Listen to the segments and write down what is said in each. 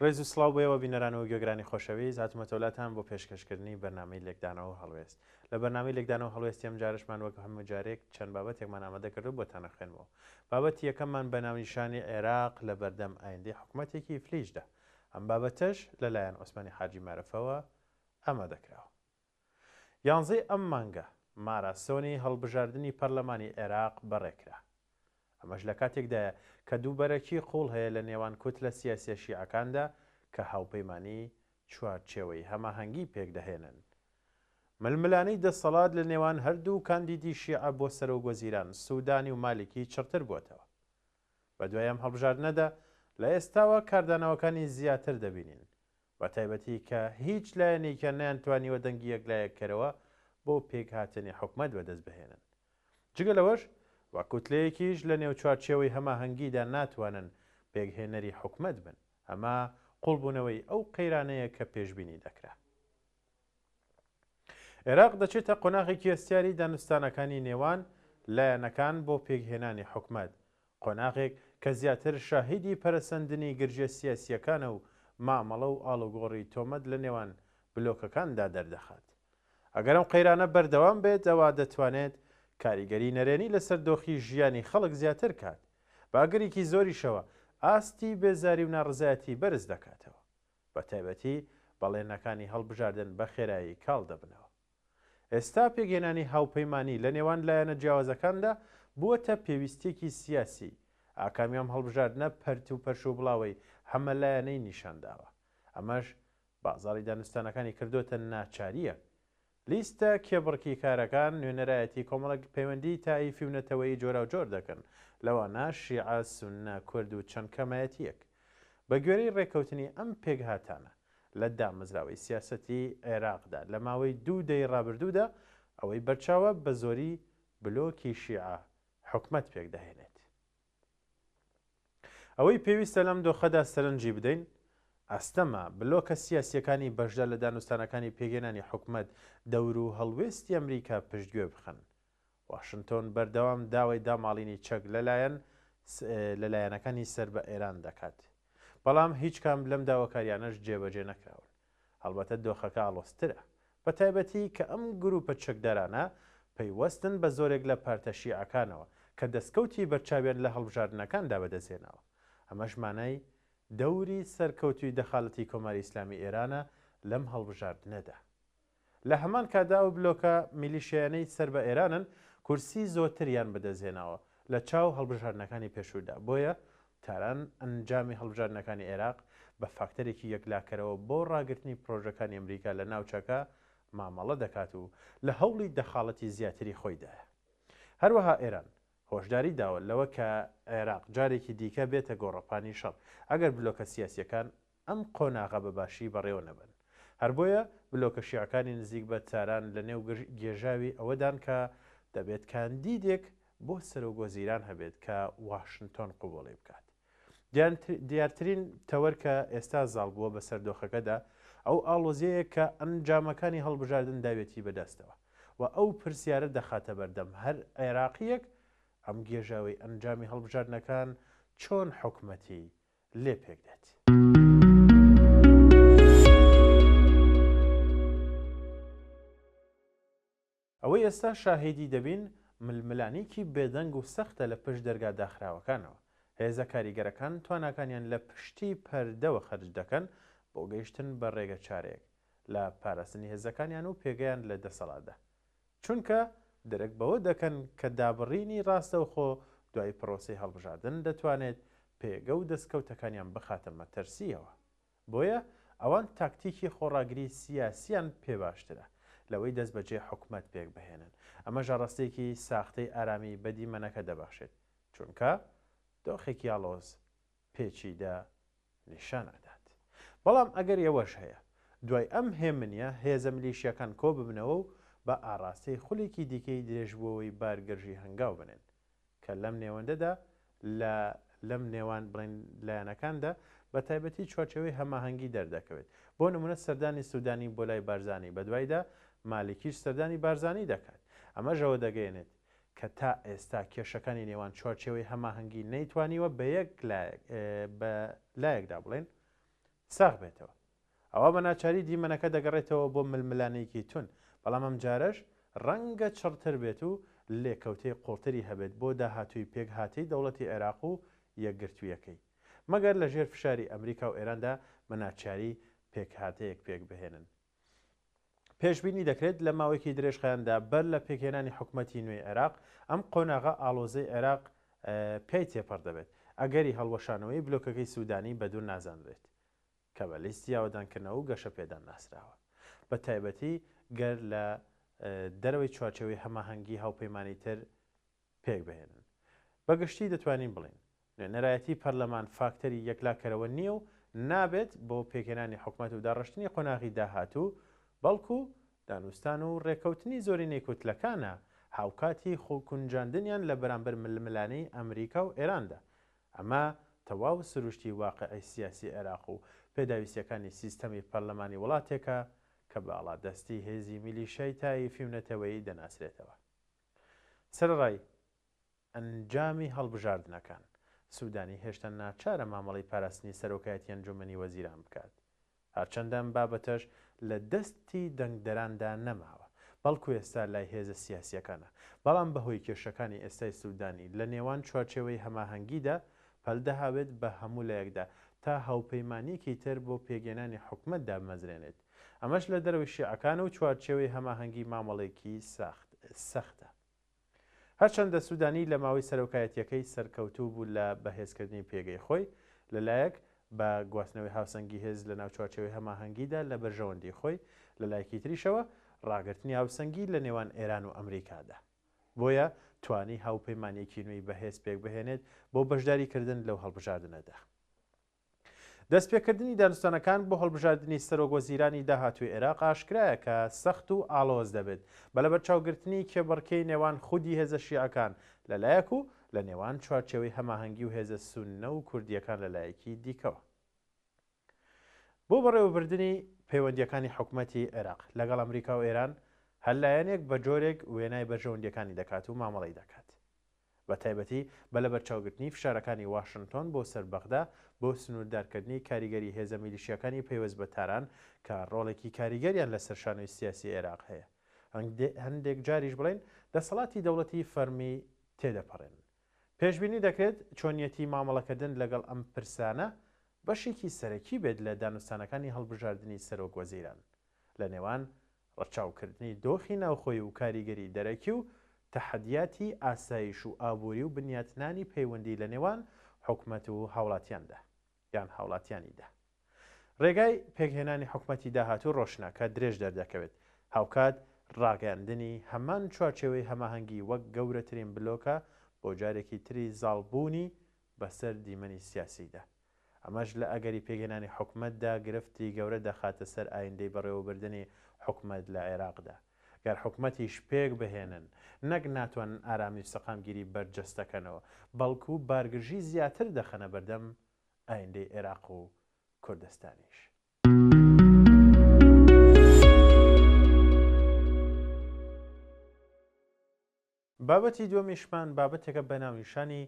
ڕێز و سڵاو بێەوە بینەرانەوە گوێگرانی خۆشەویست هاتومەتەولاتان بۆ پێشکەشکردنی بەرنامەی لێکدانەوە هەڵوێست لە بەرنامەی لێکدانەوە هەڵوێستی ئەم جارشمان وەک هەموو جارێک چەند بابەتێکمان ئامادەکردو بۆتانە خوێنەوە. بابەتی یەکەممان بەناونیشانی عێراق لە بەردەم ئایندەی حکوومەتێکی فلیشدا. ئەم بابەتەش لەلایەن عوسمانی حاجی مارەفەوە ئامادەکراوە. یانزەی ئەم مانگە ماراسۆنی هەڵبژاردننی پەرلەمانی عێراق بەڕێکرا. ئەمەش لە کاتێکدایە کە دووبەرەکی قوڵ هەیە لە نێوان کوتلە سیاسیە شیعەکاندا کە هاوپەیمانی چوارچێوەی هەماهەنگی پێک دەهێنن. ململانەی دەسەڵات لە نێوان هەردوو کاندیدی شیعە بۆ سەرۆکوەزیران سوودانی و مالکی چڕتر بووەتەوە. بە دوای ئەم هەڵبژاردنەدا لە ئێستاوە کاردانەوەکانی زیاتر دەبینین، بە تایبەتی کە هیچ لایەنێکە نەیانتوانیوە دەنگی یەکلایەکەرەوە بۆ پێکهاتنی حکومەت بەدەست بهێنن. جگە لەوەش وە کوتلەیەکیش لە نێو چوارچێوەی هەماهەنگیدا ناتوانن پێکهێنەری حکومەت بن. ئەمە قوڵبوونەوەی ئەو قەیرانەیە کە پێشبینی دەکرا. عێراق دەچێتە قۆناغێکی ئەستیاری دانوستانەکانی نێوان لایەنەکان بۆ پێکهێنانی حکومەت، قۆناغێک کە زیاتر شاهیدی پەرەسەندنی گرژە سیاسیەکانە و مامەڵە و ئاڵوگۆڕی تۆمەت لە نێوان بلۆکەکاندا دەردەخات. ئەگەر ئەم قەیرانە بەردەوام بێت ئەوە دەتوانێت کاریگەری نەرێنی لەسەر دۆخی ژیانی خەڵک زیاتر کات، باگەرێکی زۆریشەوە ئاستی بێزاری و ناڕزایەتی بەرز دەکاتەوە، بە تایبەتی بەڵێنەکانی هەڵبژاردن بە خێرایی کاڵ دەبنەوە. ئێستا پێگەێنانی هاوپەیمانی لە نێوان لایەنە جیاوازەکاندا بووەتە پێویستێکی سیاسی. ئاکامیام هەڵبژاردنە پەرت و پەرش و بڵاوی هەمە لایەنەی نیشانداوە. ئەمەش بازاڕی دانوستانەکانی کردوتە ناچاریە. لیستە کێبڕکی کارەکان نوێنەرایەتی کۆمەڵک پەیوەندی تایفی و نەتەوەی جۆرا و جۆر دەکەن، لەوانە شیعە، سوننە، کورد و چەند کەمایەتیەک. بە گوێرەی ڕێکەوتنی ئەم پێکهاتانە لە دامەزراوەی سیاسەتی عێراقدا لە ماوەی 2 دەی ڕابردوودا ئەوەی بەرچاوە بە زۆری بلۆکی شیعە حکومەت پێک دەهێنێت. ئەوەی پێویستە لەم دۆخەدا سەرنجی بدەین ئەستەمە بلۆکە سیاسیەکانی بەشدا لە دانوستانەکانی پێگەێنانی حکومەت دەور و هەڵوێستی ئەمریکا پشتگوێ بخەن. واشنتۆن بەردەوام داوای داماڵینی چەک لەلایەنەکانی سەر بە ئێران دەکات، بەڵام هیچ کام لەم داواکاریانەش جێبەجێ نەکراون. هەڵبەتە دۆخەکە ئاڵۆسترە، بە تایبەتی کە ئەم گروپە چەکدارانە پەیوەستن بە زۆرێک لە پارتە شیعەکانەوە کە دەستکەوتی بەرچاویان لە هەڵبژاردنەکاندا بەدەستێنەوە. ئەمەش مانای دەوری سەرکەوتوی دەخالەتی کۆماری ئیسلامی ئێرانە لەم هەڵبژاردنەدا. لە هەمان کادا و بلۆکە میلیشیانەی سەر بە ئێرانن کورسی زۆرتریان بەدەستێناوە لە چاو هەڵبژاردنەکانی پێشوودا. بۆیە تاران ئەنجامی هەڵبژاردنەکانی عێراق بە فاکتەرێکی یەکلاکەرەوە بۆ ڕاگررتنی پرۆژەکانی ئەمریکا لە ناوچەکە مامەڵە دەکات و لە هەوڵی دەخاڵەتی زیاتری خۆیدایە. هەروەها ئێران هۆشداری داوە لەوە کە عێراق جارێکی دیکە بێتە گۆڕەپانی شەڕ ئەگەر بلۆکە سیاسیەکان ئەم قۆناغە بەباشی بەڕێوە نەبن. هەر بۆیە بلۆکە شیعەکانی نزیک بە تاران لە نێو گێژاوی ئەوەدان کە دەبێت کاندیدێک بۆ سەرۆکوەزیران هەبێت کە واشنتۆن قوبوڵی بکات. دیارترین تەوەرکە ئێستا زاڵ بووە بە سەردۆخەکەدا ئەو ئاڵۆزەیە کە ئەنجامەکانی هەڵبژاردن داوێتی بەدەستەوە و ئەو پرسیارە دەخاتە بەردەم هەر عێراقیەک ئەم گێژاوی ئەنجامی هەڵبژاردنەکان چۆن حکومەتی لێ پێکدێت. ئەوەی ئێستا شاهێدی دەبین ململانێکی بێدەنگ و سەختە لە پشت دەرگا داخراوەکانەوە. هێزە کاریگەرەکان تواناکانیان لە پشتی پەردەوە خەرج دەکەن بۆ گەیشتن بە ڕێگە چارەیەک لە پاراستنی هێزەکانیان و پێگەیان لە دەسەڵاتدا، چونکە دەرەک بەوە دەکەن کە دابڕینی ڕاستەوخۆ دوای پرۆسی هەڵبژاردن دەتوانێت پێگە و دەستکەوتەکانیان بخاتە مەتەرسیەوە. بۆیە ئەوان تاکتیکی خۆڕاگری سیاسیان پێ باشترە لەوەی دەست بەجێ حکومەت پێک بهێنن. ئەمە ژەڕاستێکی ساختەی ئارامی بەدیمەنەکە دەباشێت، چونکە دۆخێکی ئاڵۆز پێچیدا نیشانەدات. بەڵام ئەگەر ئێوەش هەیە دوای ئەم هێمنیە هێزە میلیشیەکان کۆ ببنەوە و بە ئاراستەی خولێکی دیکەی درێژبووەوەی بارگەرژی هەنگاو بنێن کە لەم نێوەندەدا لەم نێوان بڵێن لایەنەکاندا بە تایبەتی چوارچێوەی هەماهەنگی دەردەکەوێت. بۆ نمونە سەردانی سوودانی بۆ لای بارزانی بە دوایدا مالکیش سەردانی بارزانی دەکات. ئەمەژەوە دەگەێنێت کە تا ئێستا کێشەکانی نێوان چوارچێوەی هەماهەنگی نەیتوانیوە بە لایەکدا بڵێن ساغ بێتەوە. ئەوە بە ناچاری دیمەنەکە دەگەڕێتەوە بۆ ململانەیەکی تون، بەڵام ئەم جارەش ڕەنگە چڕتر بێت و لێکەوتەی قوڵتری هەبێت بۆ داهاتووی پێک هاتی دەوڵەتی عێراق و یەکگرتوویەکەی، مەگەر لە ژێر فشاری ئەمریکا و ئێراندا بە ناچاری پێکهاتەیەک پێک بهێنن. پێشبینی دەکرێت لە ماوەیەکی درێژخایاندا بەر لە پێکهێنانی حکوومەتی نوێی عێراق ئەم قۆناغا ئاڵۆزەی عێراق پێی تێپەڕ دەبێت ئەگەری هەڵوەشانەوەی بلۆکەکەی سوودانی بەدوور نازانرێت کە بە لیستی یاوەدانکردنەوە و گەشە پێدان ناسراوە، بە تایبەتی گەر لە دەرەوەی چوارچێوەی هەماهەنگی هاوپەیمانی تر پێک بهێنن. بەگشتی دەتوانین بڵین نوێنەرایەتی پەرلەمان فاکتەری یەکلاکەرەوە نییە و نابێت بۆ پێکهێنانی حکوومەت و داڕشتنی قۆناغی داهاتوو، بەڵکو دانوستان و ڕێکەوتنی زۆری نێکوتلەکانە هاوکاتی خۆکونجاندنیان لە بەرامبەر ململانەی ئەمریکا و ئێراندا. ئەمە تەواو سروشتی واقعی سیاسی عێراق و پێداویستیەکانی سیستەمی پەرلەمانی وڵاتێکە کە بە ئاڵادەستی هێزی میلیشای تایفی و نەتەوەیی دەناسرێتەوە. سەرڕای ئەنجامی هەڵبژاردنەکان سوودانی هێشتا ناچارە مامەڵی پاراستنی سەرۆکایەتی ئەنجومەنی وەزیران بکات، هەرچەندە ئەم بابەتەش لە دەستی دەنگدەراندا نەماوە، بەڵکو ئێستا لای هێزە سیاسیەکانە، بەڵام بەهۆی کێشەکانی ئێستای سوودانی لە نێوان چوارچێوەی هەماهەنگیدا پەلدەهاوێت بە هەموو لایەکدا تا هاوپەیمانیەکی تر بۆ پێگەێنانی حکوومەتدا بمەزرێنێت. ئەمەش لە دەرەوەی شیعەکان و چوارچێوەی هەماهەنگی مامەڵێکی سەختە. هەرچەندە سوودانی لە ماوەی سەرۆکایەتیەکەی سەرکەوتوو بوو لە بەهێزکردنی پێگەی خۆی لەلایەک بە گواستنەوەی هاوسەنگی هێز لە ناو چوارچێوەی هەماهەنگیدا لە بەرژەوەندی خۆی، لەلایەکی تریشەوە ڕاگررتنی هاوسەنگی لە نێوان ئێران و ئەمریکادا، بۆیە توانی هاوپەیمانێکی نوێی بەهێز پێک بهێنێت بۆ بەشداریکردن لەو هەڵبژاردنەدا. دەستپێکردنی دانوستانەکان بۆ هەڵبژاردننی سەرۆکوەزیرانی داهاتووی عێراق ئاشکرایە کە سەخت و ئاڵۆز دەبێت بە لەبەرچاوگرتنی کێبڕکەی نێوان خودی هێزە شیعەکان لەلایەک و لە نێوان چوارچێوەی هەماهەنگی و هێزە سوننە و کوردیەکان لەلایەکی دیکەوە. بۆ بەڕێوەبردننی پەیوەندیەکانی حکوومەتی عێراق لەگەڵ ئەمریکا و ئێران هەلایەنێک بە جۆرێک وێنای بەرژەوەندیەکانی دەکات و مامەڵی دەکات، بە تایبەتی بە لەبەرچاوگرتنی فشارەکانی واشنگتۆن بۆ سەر بەغدا بۆ سنووردارکردنی کاریگەری هێزە میلیشیەکانی پەیوەست بە تاران کە ڕۆڵێکی کاریگەریان لە سەرشانۆی سیاسی عێراق هەیە. هەندێک جاریش بڵێن دەسەڵاتی دەوڵەتی فەرمی تێدەپەڕێن. پێشبینی دەکرێت چۆنیەتی مامەڵەکردن لەگەڵ ئەم پرسانە بەشێکی سەرەکی بێت لە دانوستانەکانی هەڵبژاردننی سەرۆک وەزیران لە نێوان ڕەچاوکردنی دۆخی ناوخۆی و کاریگەری دەرەکی و تەحەدیاتی ئاسایش و ئابووری و بنیاتنانی پەیوەندی لە نێوان حکوومەت و هاوڵاتیاندا یان هاوڵاتیانیدا. ڕێگای پێکهێنانی حکوومەتی داهاتوو ڕۆشنە کە درێژ دەردەکەوێت هاوکات ڕاگەاندنی هەمان چوارچێوەی هەماهەنگی وەک گەورەترین بلۆکە بۆ جارێکی تری زاڵبوونی بەسەر دیمەنی سیاسیدا. ئەمەش لە ئەگەری پێگەێنانی حکوومەتدا گرفتی گەورە دەخاتە سەر ئایندەی بەڕێوەبردننی حکوومەت لە عێراقدا. گەر حکوومەتیش پێک بهێنن نەک ناتوانن ئارامی و سەقامگیری بەرجەستەکەنەوە، بەڵکو بارگژی زیاتر دەخەنە بەردەم ئایندەی عێراق و کوردستانیش. بابەتی دووەمیشمان بابەتێکە بەناونیشانی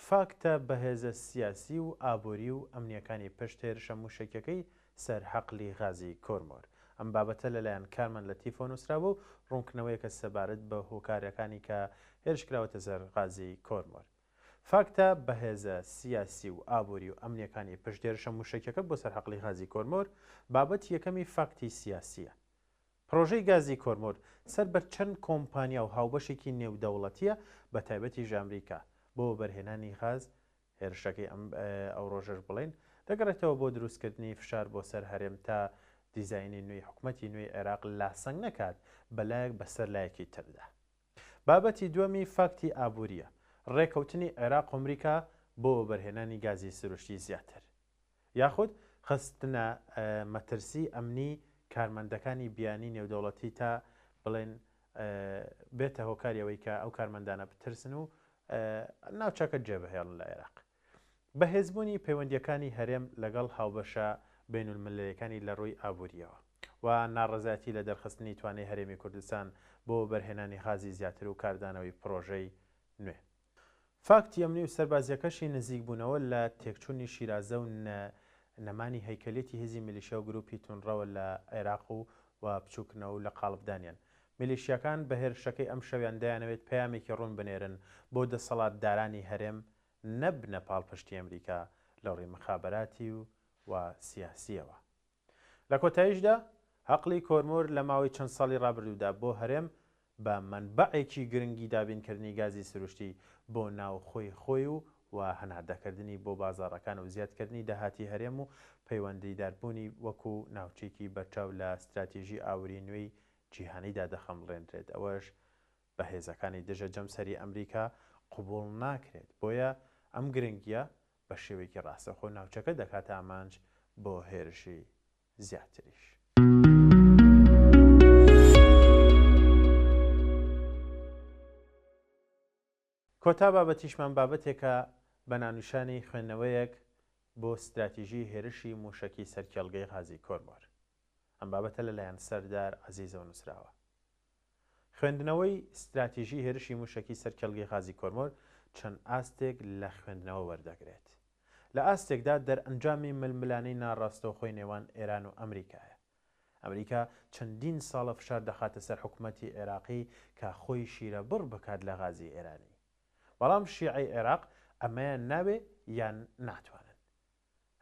فاکتە بەهێزە سیاسی و ئابووری و ئەمنیەکانی پشت هێرشە موشکەکەی سەرحەقلی غازی کۆرمۆر. ئەم بابەتە لەلایەن کارمان لە تیفۆ نووسرابوو ڕوونکردنەوەیەکە سەبارەت بە هۆکارەکانی کە هێرشکراوەتە سەر غازی کۆرمۆر. فاکتە بەهێزە سیاسی و ئابووری و ئەمنیەکانی پشت هێرشە موشکەکە بۆ سەرحەقلی غازی کۆرمۆر بابەت یەکەمی فاکتی سیاسیە. پرۆژەی گازی کۆرمۆر سەر بە چەند کۆمپانیا و هاوبەشێکی نێودەوڵەتیە بە تایبەتیش ئەمریکا بۆ بەرهێنانی غاز هێرشەکەی ئەو ڕۆژەش بڵین دەگەڕێتەوە بۆ دروستکردنی فشار بۆ سەر هەرێم تا دیزاینی نوێی حکوومەتی نوێی عێراق لاسەنگ نەکات بەلایەک بەسەر لایەکی تردا. بابەتی دووەمی فاکتی ئابووریە ڕێکەوتنی عێراق و ئەمریکا بۆ بەرهێنانی گازی سروشتی زیاتر یاخود خستنە مەترسی ئەمنی کارمەندەکانی بیانی نێودەوڵەتی تا بڵێن بێتە هۆکاریەوەی کە ئەو کارمەندانە بترسن و ناوچەکە جێبەهێڵن لە عێراق. بەهێزبوونی پەیوەندیەکانی هەرێم لەگەڵ هاوبەشە بینولمەلەیەکانی لە ڕووی ئابووریەوە و ناڕەزایەتی لە دەرخستنی توانای هەرێمی کوردستان بۆ بەرهێنانی غازی زیاتر و کاردانەوەی پرۆژەی نوێ. فاکتی ئەمنی و سەربازیەکەشی نزیکبوونەوە لە تێکچوونی شیرازە و نەمانی هەیکەلێتی هێزی میلیشیا و گروپی تونڕەوە لە عێراق و بچووکنەوە لە قاڵبدانیان. میلیشیاکان بە هێرشەکەی ئەم شەویان دەیانەوێت پەیامێکی ڕوون بنێرن بۆ دەسەڵاتدارانی هەرێم نەبنە پاڵپشتی ئەمریکا لە ڕێی مخابەراتی و سیاسیەوە. لە کۆتاییشدا هەقلی کۆرمۆر لە ماوەی چەند ساڵی ڕابردوودا بۆ هەرێم بە منبعێکی گرنگی دابینکردنی گازی سروشتی بۆ ناوخۆی خۆی و هەناردەکردنی بۆ بازاڕەکان و زیادکردنی داهاتی هەرێم و پەیوەندیداربوونی وەکو ناوچێکی بەرچاو لە استراتیژی ئاوری نوێی جیهانیدا دەخەمڵێنرێت. ئەوەش بە هێزەکانی دژە جەمسەری ئەمریکا قبوڵ ناکرێت. بۆیە ئەم گرنگیە بە شێوەیەکی ڕاستەخۆ ناوچەکە دەکاتە ئامانج بۆ هێرشی زیاتریش. کۆتا بابەتیشمان بابەتێکە بە ناونیشانی خوێندنەوەیەک بۆ استراتیژی هێرشی موشەکی سەرکێڵگەی غازی کۆرمۆر. ئەم بابەتە لەلایەن سەردار عەزیزەوە نووسراوە. خوێندنەوەی استراتیژی هێرشی موشەکی سەرکێڵگەی غازی کۆرمۆر چەند ئاستێک لە خوێندنەوە وەردەگرێت. لە ئاستێکدا دەرئەنجامی ململانەی ناڕاستەوخۆی نێوان ئێران و ئەمریکایە. ئەمریکا چەندین ساڵە فشار دەخاتە سەر حکوومەتی عێراقی کە خۆی شیرە بڕ بکات لە غازی ئێرانی. بەڵام شیعی عێراق ئەمەیان ناوێ یان ناتوانن.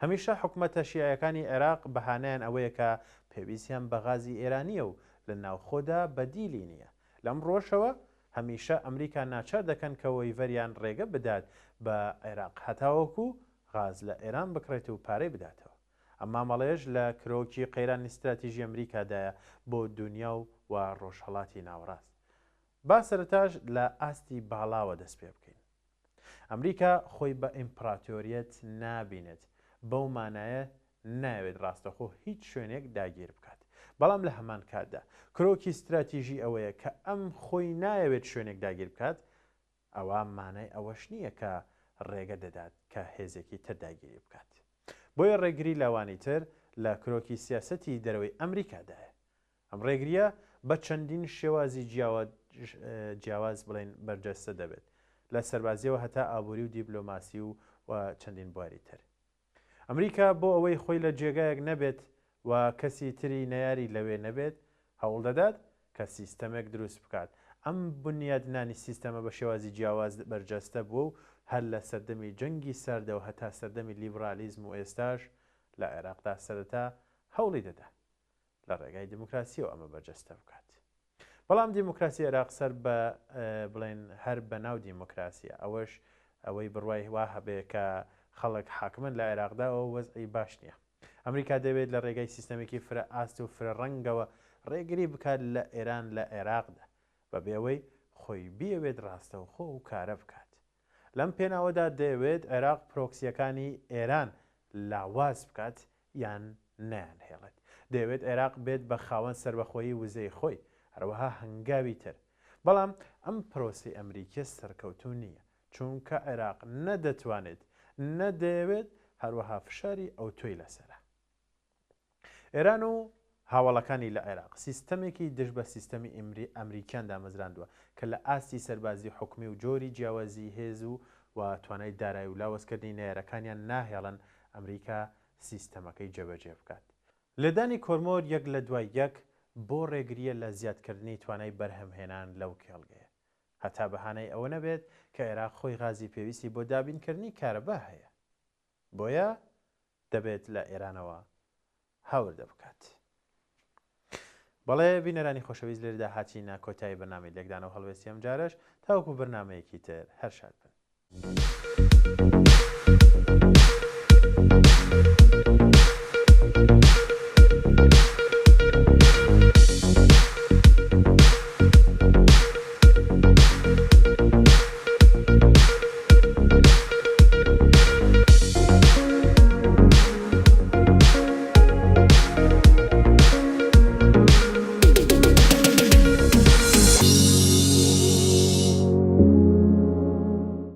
هەمیشە حکوومەتە شیعەکانی عێراق بەهانەیان ئەوەیە کە پێویستیان بە غازی ئێرانیە و لە ناوخۆدا بەدیلی نییە. لەم ڕۆژەوە هەمیشە ئەمریکا ناچار دەکەن کە وەیڤەریان ڕێگە بدات بە عێراق هەتاوەکو غاز لە ئێران بکڕێت و پارەی بداتەوە. ئەمما مەڵێژ لە کرۆکی قەیرانی استراتیژی ئەمریکادایە بۆ دنیا و ڕۆژهەڵاتی ناوەڕاست. با سەرەتاش لە ئاستی باڵاوە دەست پێ بکەین. ئەمریکا خۆی بە ئیمپراتۆریەت نابینێت، بەو مانایە ناوێت ڕاستەخۆ هیچ شوێنێک داگیر بکات. بەڵام لە هەمان کاتدا کرۆکی استراتیژی ئەوەیە کە ئەم خۆی نایەوێت شوێنێک داگیر بکات، ئەوە مانای ئەوەش نییە کە ڕێگە دەدات کە هێزێکی تر داگیری بکات. بۆیە ڕێگری لاوانی تر لە کرۆکی سیاسەتی دەرەوەی ئەمریکادایە. ئەم ڕێگریە بە چەندین شێوازی جیاواز بڵێن بەرجەستە دەبێت، لە سەربازیەوە هەتا ئابووری و دیبلۆماسی و چەندین بواری تر. ئەمریکا بۆ ئەوەی خۆی لە جێگایەک نەبێت و کەسی تری نەیاری لەوێ نەبێت، هەوڵ دەدات کە سیستەمێک دروست بکات. ئەم بنیادنانی سیستەمە بە شێوازی جیاواز بەرجەستە بووە و هەر لە سەردەمی جەنگی سەردەوە هەتا سەردەمی لیبرالیزم و ئێستاش لە عێراقدا سەرەتا هەوڵی دەدا لە ڕێگای دیموکراسیەوە ئەمە بەرجەستە بکات. بەڵام دیموکراسی عێراق سەر بە بڵێن هەر بە ناو دیموکراسیە، ئەوەش ئەوەی بڕوای وا هەبێ کە خەڵک حاکمن لە عێراقدا ئەوە وەزعی باش نییە. ئەمریکا دەوێت لە ڕێگای سیستەمێکی فرە ئاست و فرە ڕەنگەوە ڕێگری بکات لە ئێران لە عێراقدا بە بێەوەی خۆی بیەوێت ڕاستەوخۆ و کارە بکات. لەم پێناوەدا دەیەوێت عێراق پرۆکسیەکانی ئێران لاواز بکات یان نەیانهێڵێت. دەیەوێت عێراق بێت بە خاوەن سەربەخۆیی وزەی خۆی، هەروەها هەنگاوی تر. بەڵام ئەم پرۆسی ئەمریکیە سەرکەوتوو نییە، چونکە عێراق نەدەتوانێت نەدەیەوێت هەروەها فشاری ئەو تۆی لەسەرە. ئێران و هاوڵەکانی لە عێراق سیستەمێکی دژ بە سیستەمی ئەمریکیان دامەزراندووە کە لە ئاستی سەربازی حکومی و جۆری جیاوازی هێز و توانای دارایی و لاوەزکردنی نێرەکانیان ناهێڵن ئەمریکا سیستەمەکەی جێبەجێ بکات. لەدانی کۆرمۆر یەک لە دوای یەک بۆ ڕێگریە لە زیادکردنی توانای بەرهەمهێنان لەو کێڵگەیە، هەتا بەهانەی ئەوە نەبێت کە عێراق خۆی غازی پێویستی بۆ دابینکردنی کارەبا هەیە. بۆیە دەبێت لە ئێرانەوە هەوردە بکات. بەڵێ بینەرانی خۆشەویست لێرەدا هاتیینە کۆتایی بەرنامەی لێکدانەوە هەڵوێستی ئەم جارەش تاوەکو بەرنامەیەکی تر هەر شاد بن.